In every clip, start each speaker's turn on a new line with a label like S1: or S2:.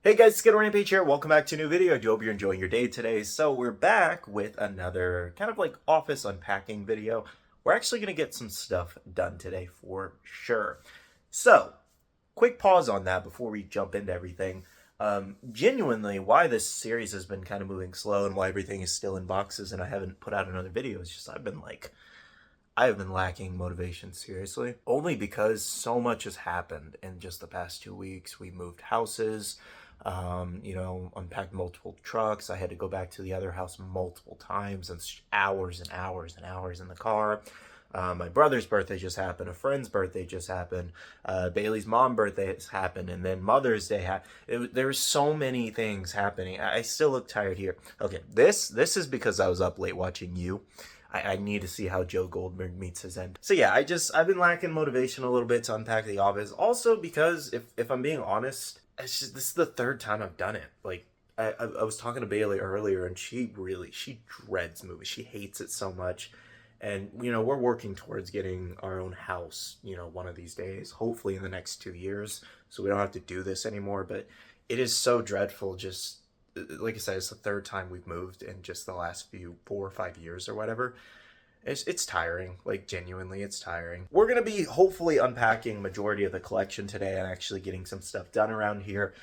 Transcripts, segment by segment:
S1: Hey guys, SkittleRampage here. Welcome back to a new video. I do hope you're enjoying your day today. So we're back with another kind of like office unpacking video. We're actually going to get some stuff done today for sure. So, quick pause on that before we jump into everything. Genuinely, why this series has been kind of moving slow and why everything is still in boxes and I haven't put out another video is just I have been lacking motivation, seriously. Only because so much has happened in just the past 2 weeks. We moved houses. Unpacked multiple trucks. I had to go back to the other house multiple times and hours and hours and hours in the car. My brother's birthday just happened. A friend's birthday just happened. Bailey's mom's birthday has happened. And then Mother's Day happened. There were so many things happening. I still look tired here. Okay, this is because I was up late watching you. I need to see how Joe Goldberg meets his end. So yeah, I've been lacking motivation a little bit to unpack the office. Also because if I'm being honest, this is the third time I've done it. Like I was talking to Bailey earlier and she dreads movies. She hates it so much. And we're working towards getting our own house, one of these days, hopefully in the next 2 years, so we don't have to do this anymore. But it is so dreadful. Just like I said, it's the third time we've moved in just the last 4 or 5 years or whatever. It's tiring, like genuinely it's tiring. We're going to be hopefully unpacking majority of the collection today and actually getting some stuff done around here.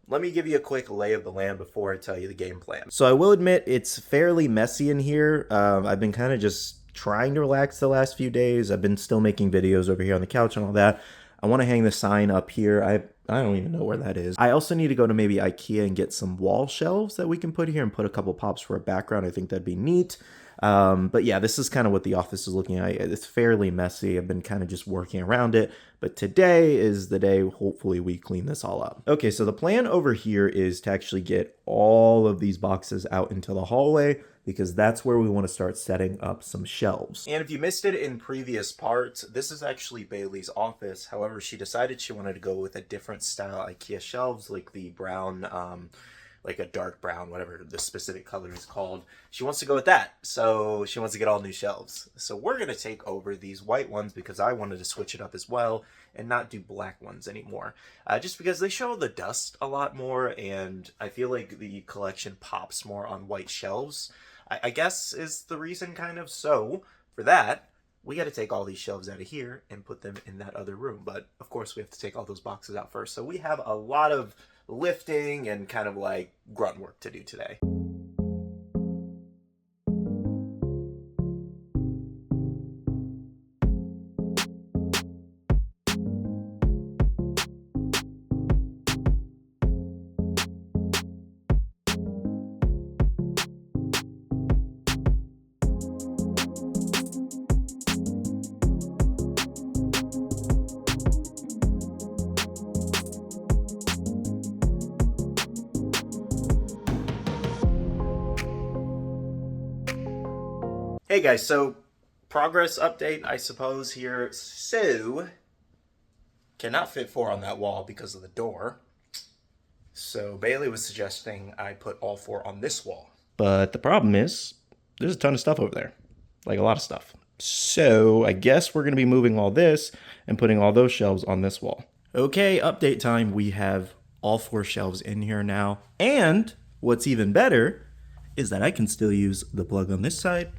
S1: Let me give you a quick lay of the land before I tell you the game plan. So I will admit it's fairly messy in here. I've been kind of just trying to relax the last few days. I've been still making videos over here on the couch and all that. I want to hang the sign up here. I don't even know where that is. I also need to go to maybe IKEA and get some wall shelves that we can put here and put a couple pops for a background. I think that'd be neat. But yeah, this is kind of what the office is looking at. It's fairly messy. I've been kind of just working around it. But today is the day, hopefully, we clean this all up. Okay, so the plan over here is to actually get all of these boxes out into the hallway because that's where we want to start setting up some shelves. And if you missed it in previous parts, this is actually Bailey's office. However, she decided she wanted to go with a different style IKEA shelves, like the brown, like a dark brown, whatever the specific color is called. She wants to go with that. So she wants to get all new shelves. So we're going to take over these white ones because I wanted to switch it up as well and not do black ones anymore. Just because they show the dust a lot more and I feel like the collection pops more on white shelves, I guess is the reason kind of. So for that, we got to take all these shelves out of here and put them in that other room. But of course we have to take all those boxes out first. So we have a lot of lifting and kind of like grunt work to do today. Hey guys, so progress update, I suppose here. So, cannot fit 4 on that wall because of the door. So Bailey was suggesting I put all 4 on this wall. But the problem is, there's a ton of stuff over there. Like a lot of stuff. So I guess we're going to be moving all this and putting all those shelves on this wall. Okay, update time. We have all 4 shelves in here now. And what's even better is that I can still use the plug on this side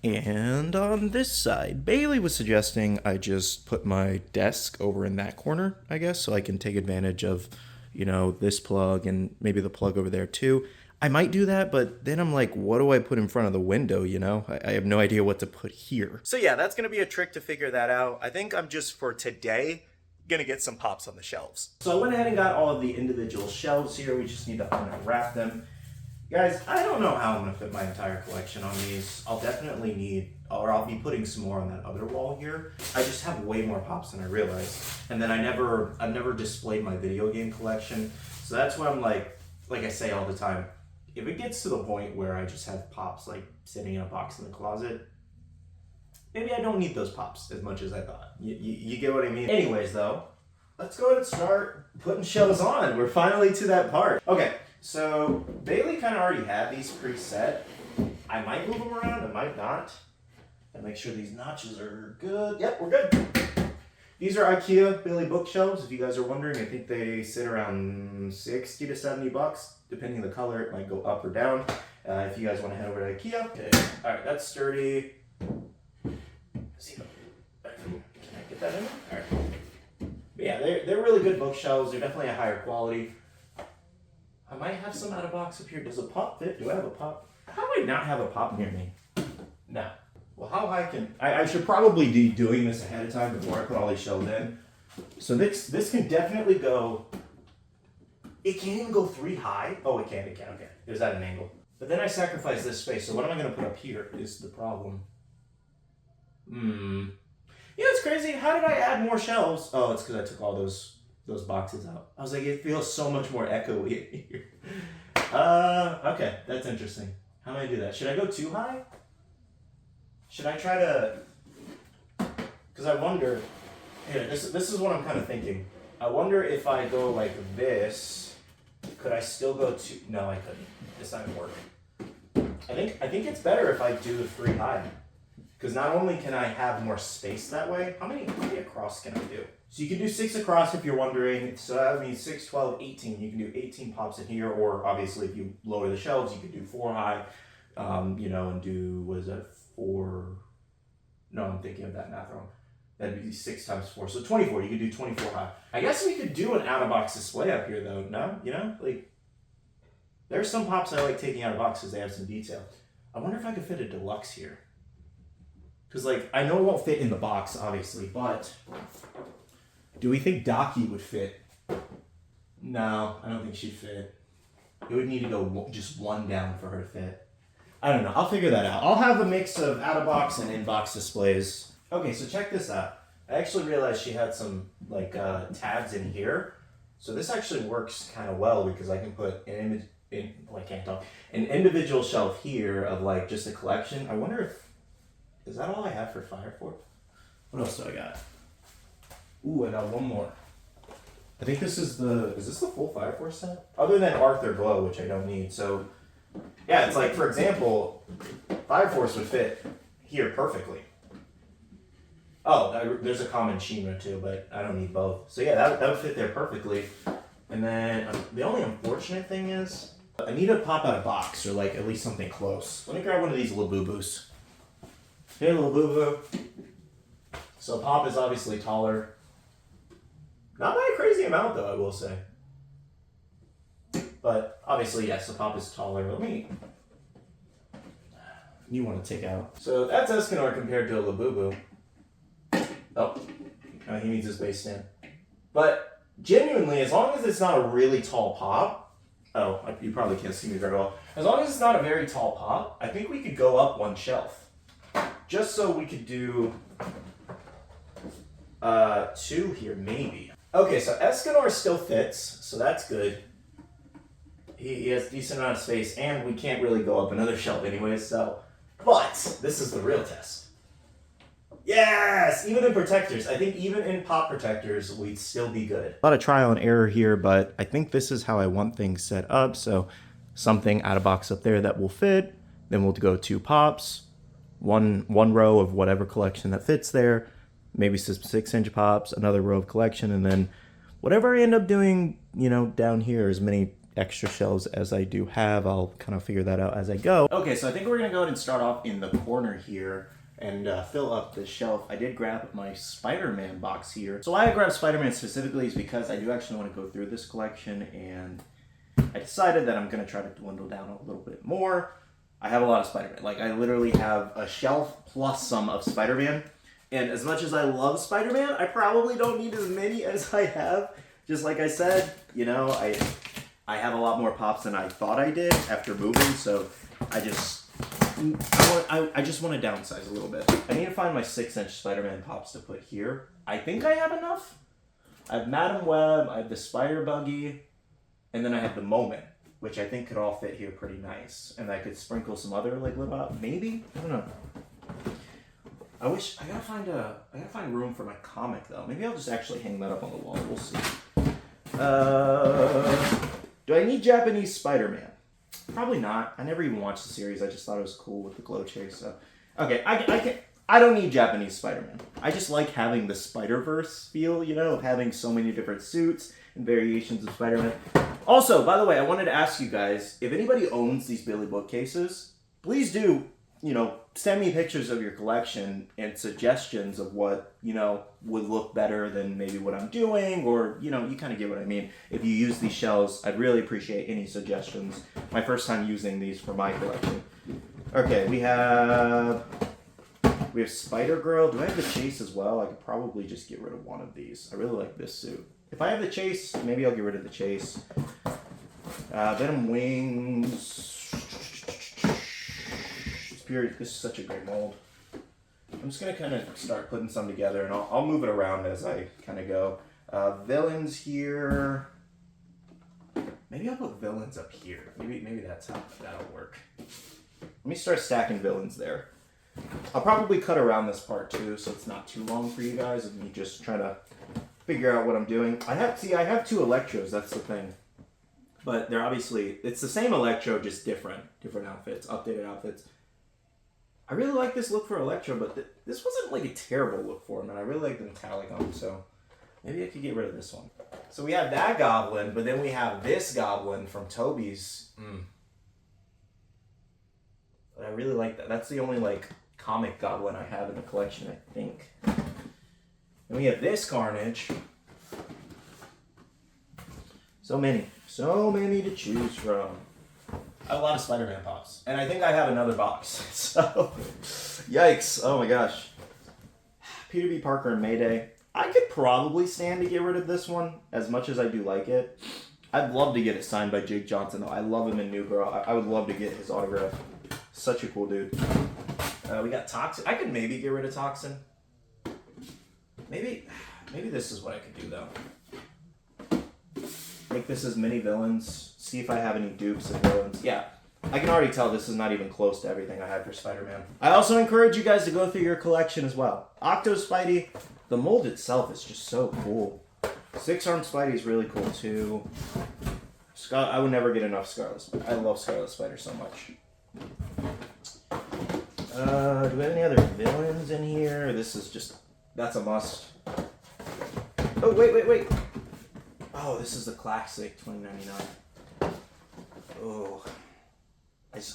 S1: and on this side. Bailey was suggesting I just put my desk over in that corner, I guess, so I can take advantage of, this plug and maybe the plug over there too. I might do that, but then I'm like, what do I put in front of the window, I have no idea what to put here. So yeah, that's going to be a trick to figure that out. I think I'm just, for today, going to get some pops on the shelves. So I went ahead and got all of the individual shelves here. We just need to unwrap them. Guys, I don't know how I'm going to fit my entire collection on these. I'll definitely need, or I'll be putting some more on that other wall here. I just have way more pops than I realized. And then I've never displayed my video game collection. So that's why I'm like I say all the time, if it gets to the point where I just have pops like sitting in a box in the closet, maybe I don't need those pops as much as I thought. You get what I mean? Anyways though, let's go ahead and start putting shelves on. We're finally to that part. Okay. So Bailey kind of already had these preset. I might move them around, I might not. And make sure these notches are good. Yep, we're good. These are IKEA Billy bookshelves. If you guys are wondering, I think they sit around 60 to 70 bucks. Depending on the color, it might go up or down. If you guys want to head over to IKEA. Okay. All right, that's sturdy. Let's see. Can I get that in? All right. But yeah, they're really good bookshelves. They're definitely a higher quality. I might have some out of box up here. Does a pop fit? Do I have a pop? How do I not have a pop near me? No. Well, how high can... I should probably be doing this ahead of time before I put all these shelves in. So this can definitely go... It can't even go 3 high. Oh, it can. Okay. It was at an angle. But then I sacrifice this space. So what am I going to put up here is the problem. You know, it's crazy. How did I add more shelves? Oh, it's because I took all those boxes out. I was like, it feels so much more echoey here. Okay. That's interesting. How do I do that? Should I go too high? Should I try to... Because I wonder... Here, this is what I'm kind of thinking. I wonder if I go like this, could I still go too... No, I couldn't. This not gonna work. I think it's better if I do the 3 high. Because not only can I have more space that way, how many across can I do? So you can do 6 across if you're wondering. So that means 6, 12, 18. You can do 18 pops in here, or obviously if you lower the shelves, you could do 4 high, you know, and do, what is that, 4... No, I'm thinking of that math wrong. That'd be 6 times 4. So 24, you could do 24 high. I guess we could do an out-of-box display up here though, no? You know, like, there's some pops I like taking out of box because they have some detail. I wonder if I could fit a deluxe here. Because, like, I know it won't fit in the box, obviously, but do we think Docky would fit? No, I don't think she'd fit. It would need to go just 1 down for her to fit. I don't know. I'll figure that out. I'll have a mix of out-of-box and in-box displays. Okay, so check this out. I actually realized she had some, like, tabs in here. So this actually works kind of well because I can put an image in, well, I can't talk, an individual shelf here of, like, just a collection. I wonder if, is that all I have for Fire Force? What else do I got? Ooh, I got one more. I think this is this the full Fire Force set? Other than Arthur Glow, which I don't need. So, yeah, it's like, for example, Fire Force would fit here perfectly. Oh, there's a common Shinra too, but I don't need both. So yeah, that would fit there perfectly. And then the only unfortunate thing is I need to pop out a box or like at least something close. Let me grab one of these Labubu's. Here, Labubu. So Pop is obviously taller. Not by a crazy amount though, I will say. But obviously, yes, the Pop is taller. Let me... You want to take out. So that's Escanor compared to a Labubu. Oh, he needs his base stand. But genuinely, as long as it's not a really tall pop, you probably can't see me very well. As long as it's not a very tall pop, I think we could go up 1 shelf. Just so we could do 2 here, maybe. Okay, so Escanor still fits, so that's good. He has a decent amount of space, and we can't really go up another shelf anyways, so... But, this is the real test. Yes! Even in protectors. I think even in pop protectors, we'd still be good. A lot of trial and error here, but I think this is how I want things set up. So something out of box up there that will fit. Then we'll go 2 pops. One row of whatever collection that fits there. Maybe some 6-inch pops. Another row of collection. And then whatever I end up doing, you know, down here, as many extra shelves as I do have. I'll kind of figure that out as I go. Okay, so I think we're going to go ahead and start off in the corner here and fill up the shelf. I did grab my Spider-Man box here. So why I grabbed Spider-Man specifically is because I do actually want to go through this collection, and I decided that I'm going to try to dwindle down a little bit more. I have a lot of Spider-Man. Like, I literally have a shelf plus some of Spider-Man. And as much as I love Spider-Man, I probably don't need as many as I have. Just like I said, you know, I have a lot more pops than I thought I did after moving, so I just want to downsize a little bit. I need to find my 6-inch Spider-Man pops to put here. I think I have enough. I have Madam Web, I have the Spider Buggy, and then I have the Moment, which I think could all fit here pretty nice. And I could sprinkle some other like little, maybe? I don't know. I gotta find room for my comic though. Maybe I'll just actually hang that up on the wall. We'll see. Do I need Japanese Spider-Man? Probably not. I never even watched the series. I just thought it was cool with the glow chase. So, okay, I don't need Japanese Spider-Man. I just like having the Spider-Verse feel, you know, of having so many different suits and variations of Spider-Man. Also, by the way, I wanted to ask you guys, if anybody owns these Billy bookcases, please do, you know, send me pictures of your collection and suggestions of what, you know, would look better than maybe what I'm doing, or, you know, you kind of get what I mean. If you use these shelves, I'd really appreciate any suggestions. My first time using these for my collection. Okay, we have Spider-Girl. Do I have the Chase as well? I could probably just get rid of one of these. I really like this suit. If I have the Chase, maybe I'll get rid of the Chase. Venom Wings. Spirit, this is such a great mold. I'm just going to kind of start putting some together, and I'll move it around as I kind of go. Villains here. Maybe I'll put villains up here. Maybe that's how that'll work. Let me start stacking villains there. I'll probably cut around this part too, so it's not too long for you guys of me just trying to figure out what I'm doing. I have two Electros, that's the thing. But they're obviously, it's the same Electro, just different outfits, updated outfits. I really like this look for Electro, but this wasn't like a terrible look for him, and I really like the metallic on him, so maybe I could get rid of this one. So we have that Goblin, but then we have this Goblin from Toby's. But I really like that. That's the only like comic Goblin I have in the collection, I think. And we have this Carnage. So many to choose from. I have a lot of Spider-Man pops, and I think I have another box. So, yikes! Oh my gosh. Peter B. Parker and Mayday. I could probably stand to get rid of this one, as much as I do like it. I'd love to get it signed by Jake Johnson, though. I love him in New Girl. I would love to get his autograph. Such a cool dude. We got Toxin. I could maybe get rid of Toxin. Maybe this is what I could do, though. Make this as many villains. See if I have any dupes of villains. Yeah, I can already tell this is not even close to everything I had for Spider-Man. I also encourage you guys to go through your collection as well. Octo Spidey, the mold itself is just so cool. Six-armed Spidey is really cool, too. I would never get enough Scarlet Spider. I love Scarlet Spider so much. Do we have any other villains in here? This is just, that's a must. Oh, wait. Oh, this is the classic 2099. Oh,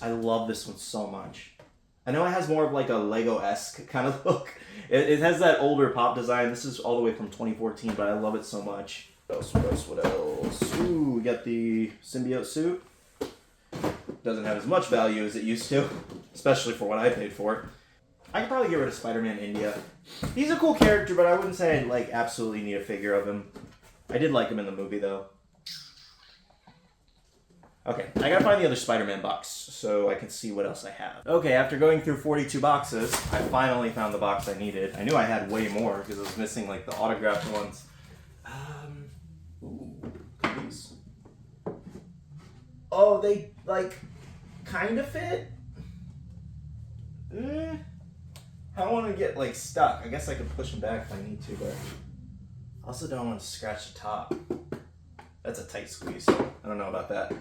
S1: I love this one so much. I know it has more of like a Lego-esque kind of look. It has that older pop design. This is all the way from 2014, but I love it so much. What else? Ooh, we got the symbiote suit. Doesn't have as much value as it used to, especially for what I paid for it. I could probably get rid of Spider-Man India. He's a cool character, but I wouldn't say I like absolutely need a figure of him. I did like him in the movie, though. Okay, I gotta find the other Spider-Man box so I can see what else I have. Okay, after going through 42 boxes, I finally found the box I needed. I knew I had way more because I was missing like the autographed ones. Ooh, these. Oh, they like kind of fit. I don't want to get like stuck. I guess I could push them back if I need to, but I also don't want to scratch the top. That's a tight squeeze. I don't know about that.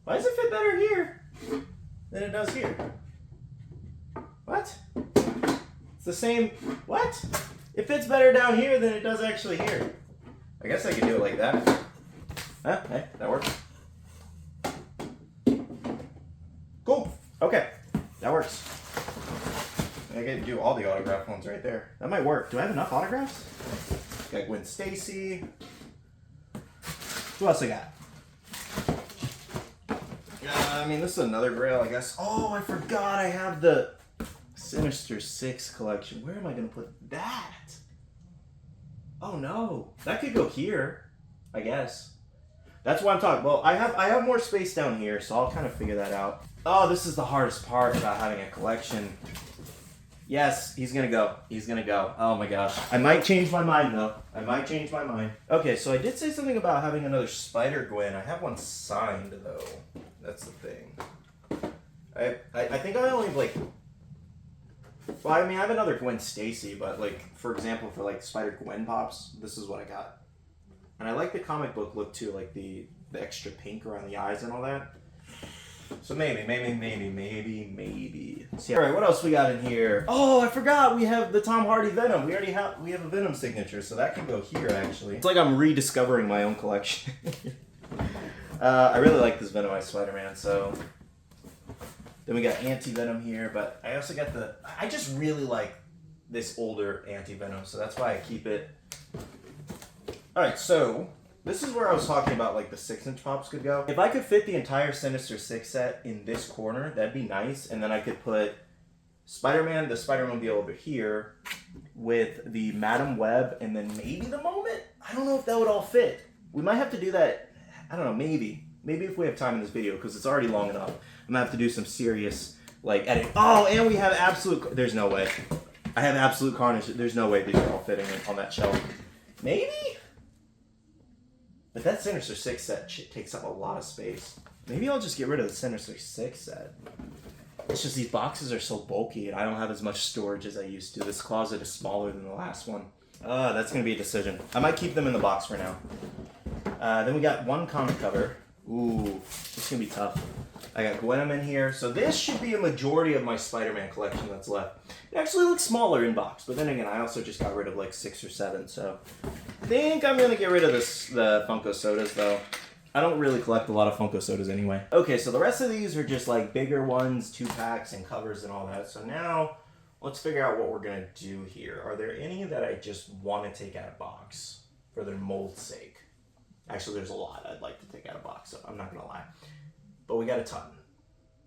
S1: Why does it fit better here than it does here? What? It's the same. What? It fits better down here than it does actually here. I guess I could do it like that. Huh? Hey, that works. Cool. Okay. That works. I get to do all the autograph ones right there. That might work. Do I have enough autographs? Got Gwen Stacy. Who else I got? I mean, this is another Grail, I guess. Oh, I forgot I have the Sinister Six collection. Where am I going to put that? Oh, no. That could go here, I guess. That's why I'm talking. Well, I have more space down here, so I'll kind of figure that out. Oh, this is the hardest part about having a collection. Yes, he's gonna go. He's gonna go. Oh my gosh. I might change my mind though. I might change my mind. Okay, so I did say something about having another Spider-Gwen. I have one signed though. That's the thing. I think I only have like... Well, I mean, I have another Gwen Stacy, but like, for example, for like Spider-Gwen pops, this is what I got. And I like the comic book look too, like the extra pink around the eyes and all that. So maybe. See, all right, what else we got in here? Oh, I forgot. We have the Tom Hardy Venom. We have a Venom signature, so that can go here. Actually, it's like I'm rediscovering my own collection. I really like this Venomized Spider-Man. So then we got Anti-Venom here, but I also got I just really like this older Anti-Venom, so that's why I keep it. All right, so this is where I was talking about like the 6-inch pops could go. If I could fit the entire Sinister Six set in this corner, that'd be nice. And then I could put Spider-Man, the Spider-Mobile over here with the Madam Web and then maybe the Moment. I don't know if that would all fit. We might have to do that. I don't know, maybe. Maybe if we have time in this video because it's already long enough. I'm gonna have to do some serious like editing. Oh, and we have Absolute, there's no way. I have Absolute Carnage. There's no way these are all fitting on that shelf. Maybe? But that Sinister Six set takes up a lot of space. Maybe I'll just get rid of the Sinister Six set. It's just these boxes are so bulky and I don't have as much storage as I used to. This closet is smaller than the last one. That's going to be a decision. I might keep them in the box for now. Then we got one comic cover. Ooh, it's going to be tough. I got Gwenom in here. So this should be a majority of my Spider-Man collection that's left. It actually looks smaller in box. But then again, I also just got rid of like 6 or 7. So I think I'm going to get rid of the Funko Sodas though. I don't really collect a lot of Funko Sodas anyway. Okay, so the rest of these are just like bigger ones, 2-packs and covers and all that. So now let's figure out what we're going to do here. Are there any that I just want to take out of box for their mold's sake? Actually, there's a lot I'd like to take out of box, so I'm not going to lie. But we got a ton.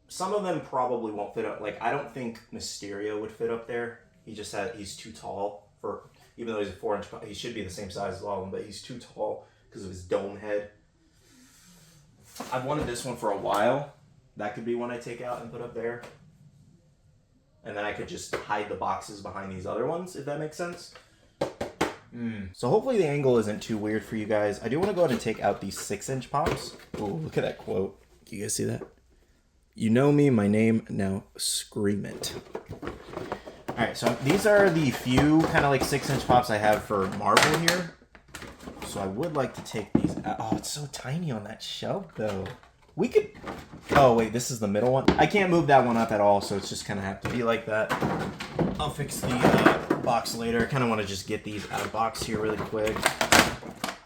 S1: Some of them probably won't fit up. Like, I don't think Mysterio would fit up there. He's too tall for, even though he's a 4-inch, he should be the same size as all of them, but he's too tall because of his dome head. I've wanted this one for a while. That could be one I take out and put up there. And then I could just hide the boxes behind these other ones, if that makes sense. So hopefully the angle isn't too weird for you guys. I do want to go ahead and take out these 6-inch pops. Ooh, look at that quote. You guys see that? You know me, my name, now scream it. Alright, so these are the few kind of like 6-inch pops I have for Marvel here. So I would like to take these out. Oh, it's so tiny on that shelf though. We could... Oh wait, this is the middle one. I can't move that one up at all, so it's just gonna have to be like that. I'll fix the box later. I kind of want to just get these out of box here really quick.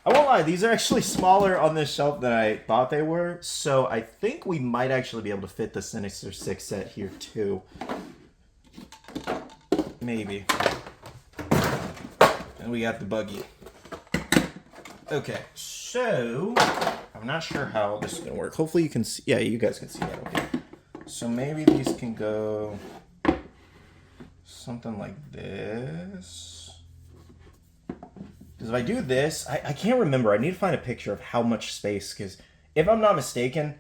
S1: I won't lie, these are actually smaller on this shelf than I thought they were. So I think we might actually be able to fit the Sinister Six set here too. Maybe. And we got the buggy. Okay, so I'm not sure how this is going to work. Hopefully you can see. Yeah, you guys can see that. Okay. So maybe these can go something like this. Because if I do this, I can't remember. I need to find a picture of how much space. Because if I'm not mistaken,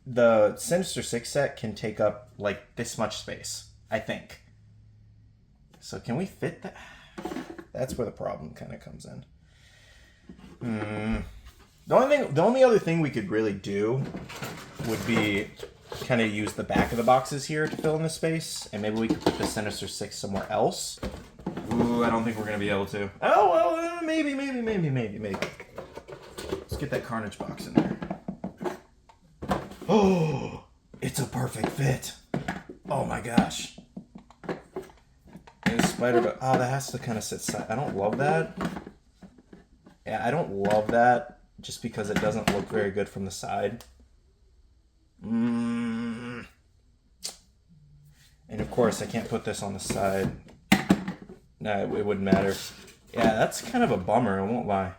S1: the Sinister Six set can take up like this much space, I think. So can we fit that? That's where the problem kind of comes in. The only other thing we could really do would be kind of use the back of the boxes here to fill in the space, and maybe we could put the Sinister Six somewhere else. Ooh, I don't think we're gonna be able to. Oh well, maybe. Let's get that Carnage box in there. Oh, it's a perfect fit. Oh my gosh. And Spider, oh, that has to kind of sit side. I don't love that. Yeah, I don't love that just because it doesn't look very good from the side. And of course, I can't put this on the side. No, it wouldn't matter. Yeah, that's kind of a bummer, I won't lie.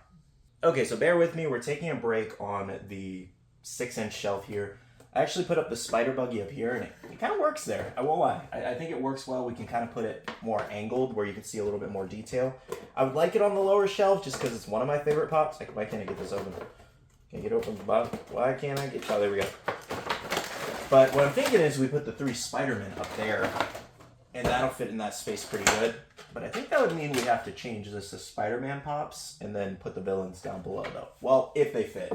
S1: Okay, so bear with me. We're taking a break on the 6-inch shelf here. I actually put up the spider buggy up here, and it kind of works there. I won't lie. I think it works well. We can kind of put it more angled where you can see a little bit more detail. I would like it on the lower shelf just because it's one of my favorite pops. Why can't I get this open? Can I get it open, Bob? Why can't I get... Oh, there we go. But what I'm thinking is we put the 3 Spider-Men up there, and that'll fit in that space pretty good. But I think that would mean we have to change this to Spider-Man pops and then put the villains down below, though. Well, if they fit.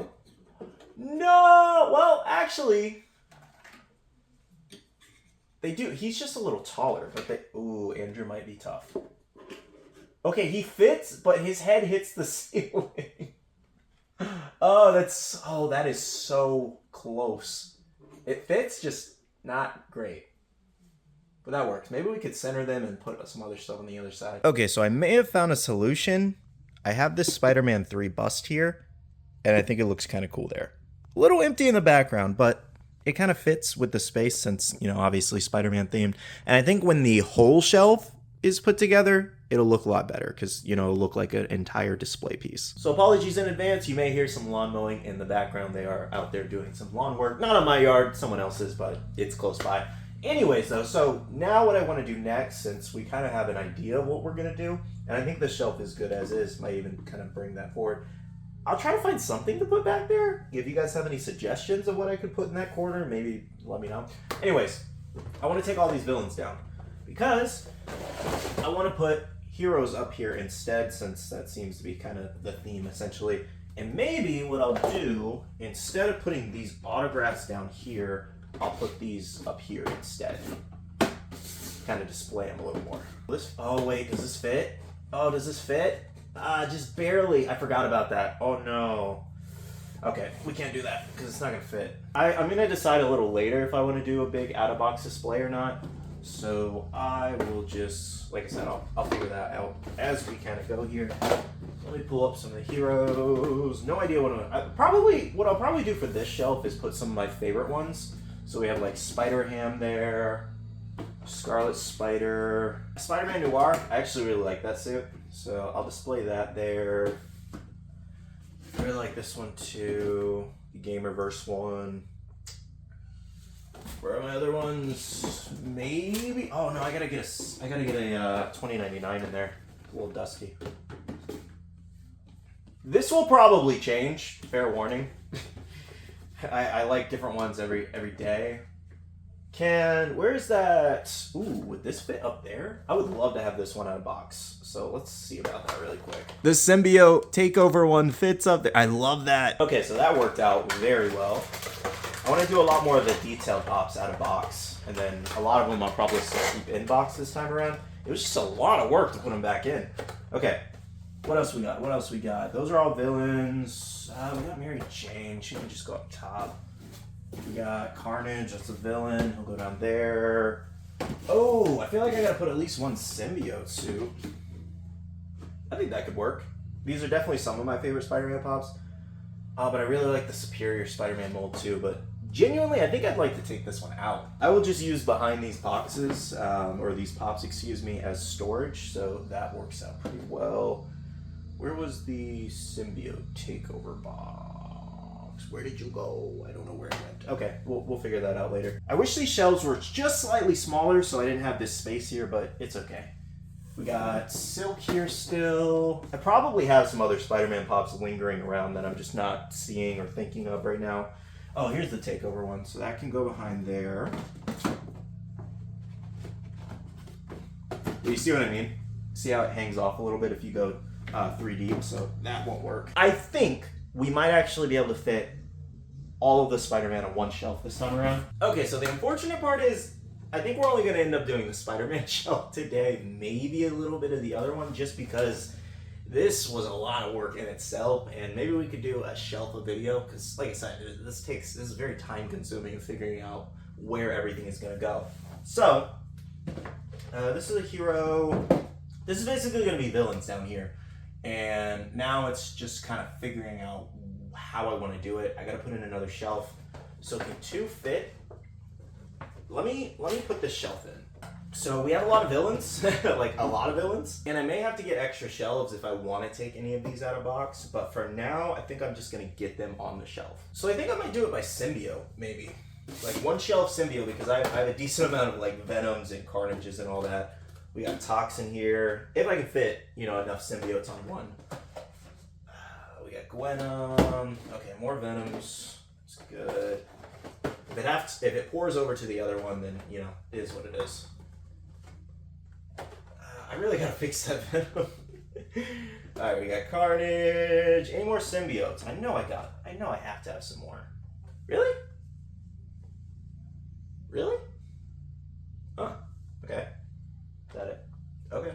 S1: No! Well, actually, they do. He's just a little taller, but they... Ooh, Andrew might be tough. Okay, he fits, but his head hits the ceiling. Oh, that is so close. It fits, just not great. But that works. Maybe we could center them and put some other stuff on the other side. Okay, so I may have found a solution. I have this Spider-Man 3 bust here, and I think it looks kind of cool there. A little empty in the background, but it kind of fits with the space since, you know, obviously Spider-Man themed. And I think when the whole shelf is put together, it'll look a lot better because, you know, it'll look like an entire display piece. So apologies in advance. You may hear some lawn mowing in the background. They are out there doing some lawn work. Not on my yard, someone else's, but it's close by. Anyways, though, so now what I want to do next, since we kind of have an idea of what we're going to do, and I think the shelf is good as is, might even kind of bring that forward. I'll try to find something to put back there. If you guys have any suggestions of what I could put in that corner, maybe let me know. Anyways, I want to take all these villains down because I want to put heroes up here instead, since that seems to be kind of the theme essentially. And maybe what I'll do, instead of putting these autographs down here, I'll put these up here instead. Kind of display them a little more. Oh wait, does this fit? Oh, does this fit? Just barely. I forgot about that. Oh no. Okay, we can't do that because it's not gonna fit. I'm gonna decide a little later if I want to do a big out-of-box display or not. So I will just, like I said, I'll figure that out as we kind of go here. Let me pull up some of the heroes. No idea what what I'll probably do for this shelf is put some of my favorite ones. So we have like Spider-Ham there, Scarlet Spider, Spider-Man Noir. I actually really like that suit, so I'll display that there. I really like this one too, the Gamerverse one. Where are my other ones? Maybe. Oh no, I gotta get a 2099 in there. A little dusty. This will probably change. Fair warning. I like different ones every day. Where's that? Ooh, would this fit up there? I would love to have this one out of box. So let's see about that really quick. The symbiote takeover one fits up there. I love that. Okay, so that worked out very well. I want to do a lot more of the detailed pops out of box. And then a lot of them I'll probably still keep in box this time around. It was just a lot of work to put them back in. Okay. What else we got? Those are all villains. We got Mary Jane. She can just go up top. We got Carnage. That's a villain. He'll go down there. Oh, I feel like I gotta put at least one symbiote suit. I think that could work. These are definitely some of my favorite Spider-Man pops. But I really like the Superior Spider-Man mold too. But genuinely, I think I'd like to take this one out. I will just use behind these boxes, or these pops, excuse me, as storage. So that works out pretty well. Where was the symbiote takeover box? Where did you go? I don't know where it went. Okay, we'll figure that out later. I wish these shelves were just slightly smaller so I didn't have this space here, but it's okay. We got Silk here still. I probably have some other Spider-Man pops lingering around that I'm just not seeing or thinking of right now. Oh, here's the takeover one, so that can go behind there. You see what I mean? See how it hangs off a little bit if you go 3D, so that won't work. I think we might actually be able to fit all of the Spider-Man on one shelf this time around. Okay, so the unfortunate part is I think we're only going to end up doing the Spider-Man shelf today, maybe a little bit of the other one, just because this was a lot of work in itself, and maybe we could do a shelf of video, because like I said, this is very time consuming of figuring out where everything is going to go. So, this is a hero. This is basically going to be villains down here. And now it's just kind of figuring out how I want to do it. I got to put in another shelf. So can two fit? Let me put this shelf in. So we have a lot of villains, like a lot of villains. And I may have to get extra shelves if I want to take any of these out of box. But for now, I think I'm just going to get them on the shelf. So I think I might do it by symbiote, maybe. Like one shelf symbiote, because I have a decent amount of like Venoms and Carnages and all that. We got Toxin here. If I can fit, you know, enough symbiotes on one. We got Gwenom. Okay, more Venoms. It's good. If it pours over to the other one, then, you know, it is what it is. I really gotta fix that Venom. Alright, we got Carnage. Any more symbiotes? I know I have to have some more. Really? Really? Huh. Okay. Is that it? Okay.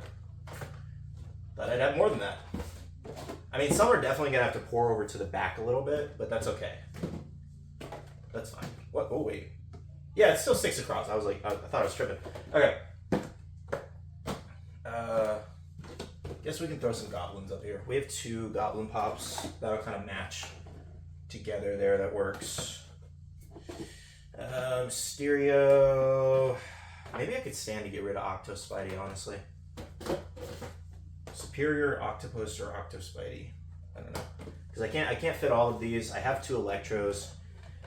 S1: Thought I'd have more than that. I mean, some are definitely gonna have to pour over to the back a little bit, but that's okay. That's fine. What? Oh wait. Yeah, it's still 6 across. I was like, I thought I was tripping. Okay. Guess we can throw some goblins up here. We have 2 goblin pops that'll kind of match together there. That works. Stereo. Maybe I could stand to get rid of Octo Spidey, honestly. Superior Octopus or Octo Spidey. I don't know. Because I can't fit all of these. I have 2 Electros.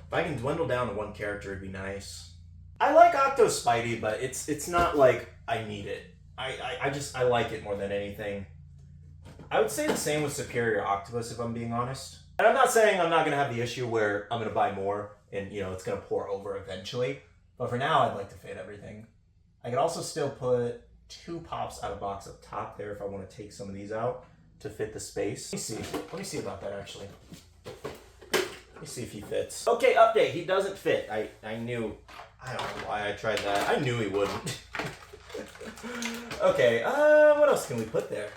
S1: If I can dwindle down to 1 character, it'd be nice. I like Octo Spidey, but it's not like I need it. I like it more than anything. I would say the same with Superior Octopus, if I'm being honest. And I'm not saying I'm not going to have the issue where I'm going to buy more and, it's going to pour over eventually. But for now, I'd like to fit everything. I could also still put 2 pops out of box up top there if I want to take some of these out to fit the space. Let me see about that, actually. Let me see if he fits. Okay, update. He doesn't fit. I knew. I don't know why I tried that. I knew he wouldn't. Okay, what else can we put there?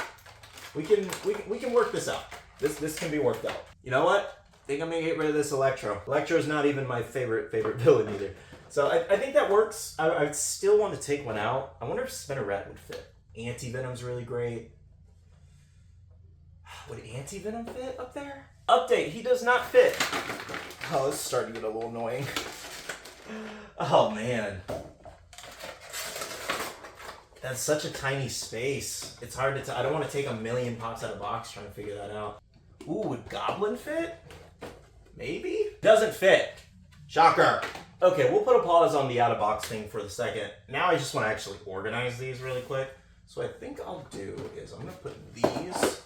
S1: We can work this out. This can be worked out. You know what? I think I'm gonna get rid of this Electro. Electro's not even my favorite villain either. So I think that works. I still want to take one out. I wonder if Spinneret would fit. Anti-Venom's really great. Would Anti-Venom fit up there? Update, he does not fit. Oh, this is starting to get a little annoying. Oh, man. That's such a tiny space. It's hard to I don't want to take a million pops out of box trying to figure that out. Ooh, would Goblin fit? Maybe? Doesn't fit. Shocker. Okay, we'll put a pause on the out-of-box thing for the second. Now I just want to actually organize these really quick. So I think I'll do is I'm going to put these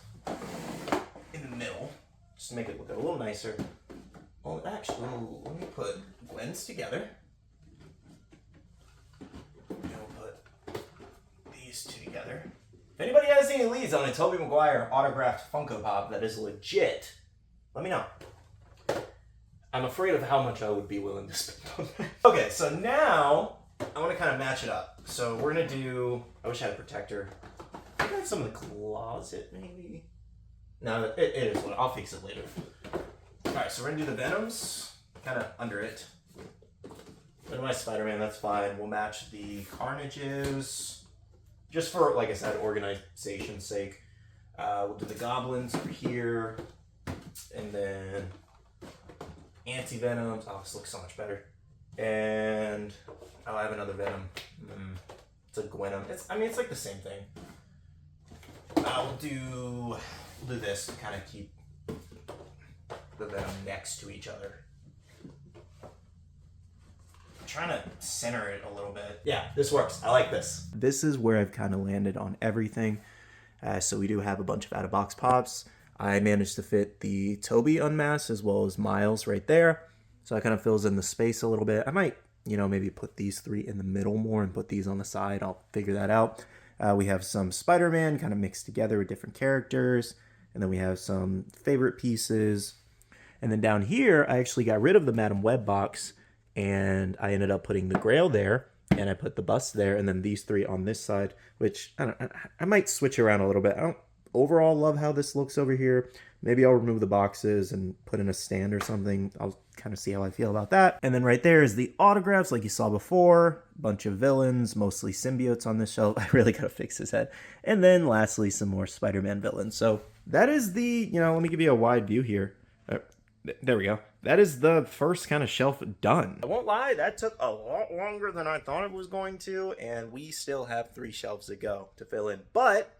S1: in the middle. Just to make it look a little nicer. Well, actually, let me put Gwen's together. And we'll put these 2 together. If anybody has any leads on a Tobey Maguire autographed Funko Pop that is legit, let me know. I'm afraid of how much I would be willing to spend on that. Okay, so now I want to kind of match it up. So we're going to do, I wish I had a protector. I got some in the closet, maybe? No, it is what, I'll fix it later. Alright, so we're going to do the Venoms, kind of under it. With my Spider-Man, that's fine. We'll match the Carnages, just for, like I said, organization's sake. We'll do the Goblins over here, and then Anti-Venoms. Oh, this looks so much better. And I have another Venom. It's a Gwenom. It's like the same thing. We'll do this to kind of keep the Venom next to each other. I'm trying to center it a little bit. Yeah, this works. I like this. This is where I've kind of landed on everything. So we do have a bunch of out-of-box pops. I managed to fit the Tobey Unmasked as well as Miles right there. So that kind of fills in the space a little bit. I might, maybe put these 3 in the middle more and put these on the side. I'll figure that out. We have some Spider-Man kind of mixed together with different characters. And then we have some favorite pieces. And then down here, I actually got rid of the Madam Web box. And I ended up putting the Grail there. And I put the bust there. And then these 3 on this side. Which, I might switch around a little bit. I don't overall love how this looks over here. Maybe I'll remove the boxes and put in a stand or something. I'll kind of see how I feel about that. And then right there is the autographs like you saw before. Bunch of villains, mostly symbiotes on this shelf. I really gotta fix his head. And then lastly, some more Spider-Man villains. So that is the, let me give you a wide view here. There we go. That is the first kind of shelf done. I won't lie, that took a lot longer than I thought it was going to. And we still have 3 shelves to go to fill in. But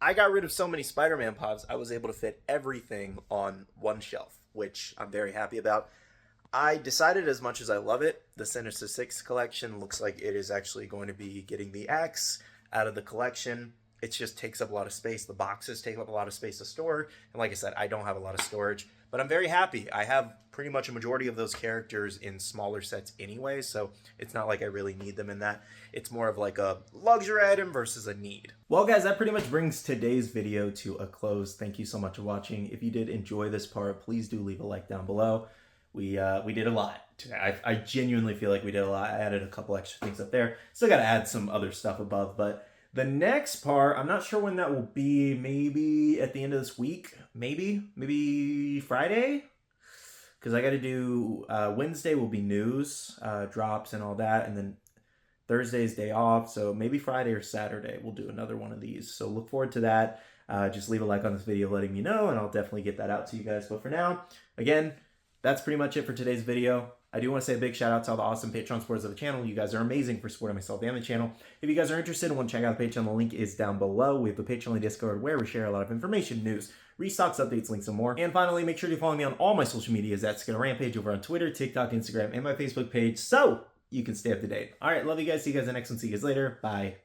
S1: I got rid of so many Spider-Man pops, I was able to fit everything on 1 shelf, which I'm very happy about. I decided, as much as I love it, the Sinister Six collection looks like it is actually going to be getting the X out of the collection. It just takes up a lot of space. The boxes take up a lot of space to store. And like I said, I don't have a lot of storage, but I'm very happy. I have pretty much a majority of those characters in smaller sets anyway, so it's not like I really need them in that. It's more of like a luxury item versus a need. Well, guys, that pretty much brings today's video to a close. Thank you so much for watching. If you did enjoy this part, please do leave a like down below. We did a lot today. I genuinely feel like we did a lot. I added a couple extra things up there. Still got to add some other stuff above, but the next part, I'm not sure when that will be. Maybe at the end of this week. Maybe Friday. because I got to do Wednesday will be news, drops and all that, and then Thursday's day off, so maybe Friday or Saturday we'll do another one of these. So look forward to that. Just leave a like on this video letting me know, and I'll definitely get that out to you guys. But for now, again, that's pretty much it for today's video. I do want to say a big shout out to all the awesome Patreon supporters of the channel. You guys are amazing for supporting myself and the channel. If you guys are interested and want to check out the Patreon, the link is down below. We have the Patreon Discord where we share a lot of information, news, restocks, updates, links, and more. And finally, make sure to follow me on all my social medias at SkittleRampage over on Twitter, TikTok, Instagram, and my Facebook page, so you can stay up to date. All right, love you guys. See you guys in the next one. See you guys later. Bye.